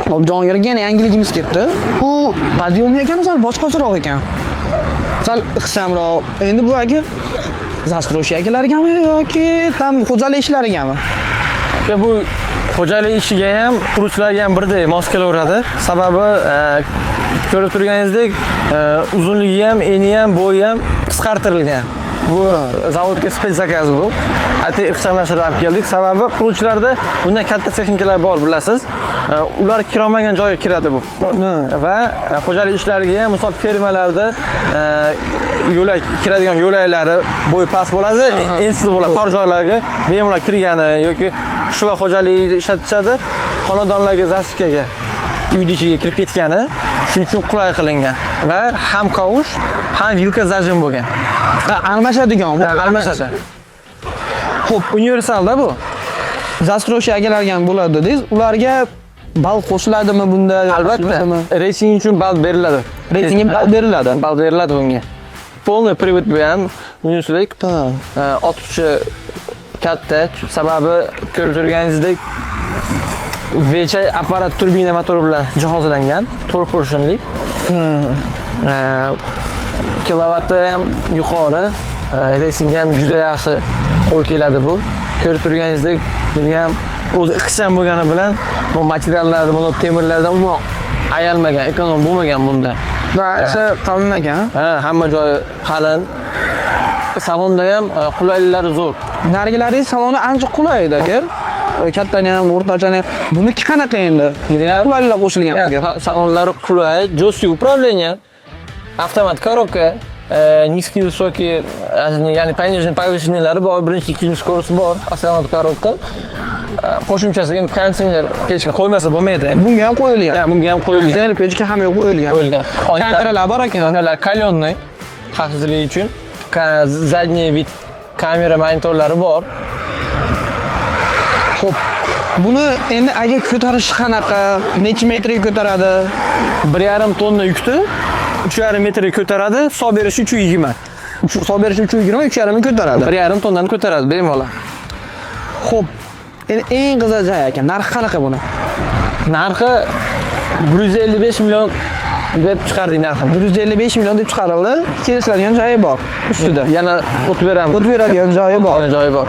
Jahongirga yana yangiligimiz ketdi. Bu podъемный ekan, sal boshqacharoq ekan. Sal ixchamroq. Endi bu aka застройщик akalargami yoki tam xo'jalik ishlarigami? Bu xo'jalik ishiga ham, quruvchilarga ham birdek mos kelaveradi. Sababi ko'rib turganingizdek, uzunligi ham, eni ham, bo'yi ham qisqartirilgan. Bu zavodga spes zakaz bu. Ati ixchamlashtirib olib keldik. Sababi quruvchilarda bundan katta texnikalar bor, bilasiz. Ular kirolmagan joyga kiradi bu. Va xo'jalik ishlariga ham, misol fermalarda yo'lak kiradigan yo'laklari bo'yi past bo'ladi, ensiz bo'ladi. Tor joylarga bemalol kirgani yoki shuva xo'jaligida ishlatishadi. Xonadonlarga zastavkaga uyning ichiga kirib ketgani shuning uchun qulay qilingan va ham kavush, ham vilka zajim bo'lgan. Almashadigan, almashadi. Xo'p, universalda bu. Застройщик akalarga ham bo'ladi dedingiz. Ularga bal qo'shiladimi bunda? Albatta. Racing uchun bal beriladi. Racingga bal beriladi. Bal beriladi unga. Полный привод bu ham universalik. Otuvchi katta, sababi ko'rib turganingizdek VC apparat turbina motori bilan jihozlangan, 4 portionli. Kilovati ham yuqori, racing ham juda yaxshi qo'l keladi bu. Ko'rib turganingizdek, bu ham o'zi ixcham bo'lgani bilan bu materiallarni, bu temirlardan umuman ayalmagan, ekonom bo'lmagan bunda. Barcha qalin ekan. Hamma joyi qalin. Salonda ham qulayliklari zo'r. Narigilaringiz saloni ancha qulay edi aka. Kattani ham, o'rtachani ham. Buniki qanaqa endi? Qulayliklar qo'shilgan. Salonlari qulay, jёсткий управление, avtomat коробка, низкий, высокий, ya'ni пониженный, повышенныйлari bor, birinchi, ikkinchi skorosti bor, avtomat коробка. Qo'shimchasiga konditsioner pechka qo'ymasa bo'lmaydi. Bunga ham qo'yilgan. Bunga ham qo'yilgan. Pechka ham qo'yilgan. Kameralar bor ekan. Kameralar kalyonniy xavfsizlik uchun. Задний vid kamera monitorlari bor. Xo'p, buni endi agar ko'tarish qanaqa, necha metrga ko'taradi? 1,5 tonna yukni 3,5 metrga ko'taradi, hisob berishi 320. Hisob berishi 320, 3,5 ko'taradi. 1,5 tonnani ko'taradi bemalol. Xo'p, endi eng qiziq joyi ekan. Narxi qanaqa buni? Narxi 155 million deb chiqardik narxini. 155 million deb chiqarildi. Kelishadigan joyi bor ustida. Yana o'tib beramiz. O'tib beradigan joyi bor. Joyi bor.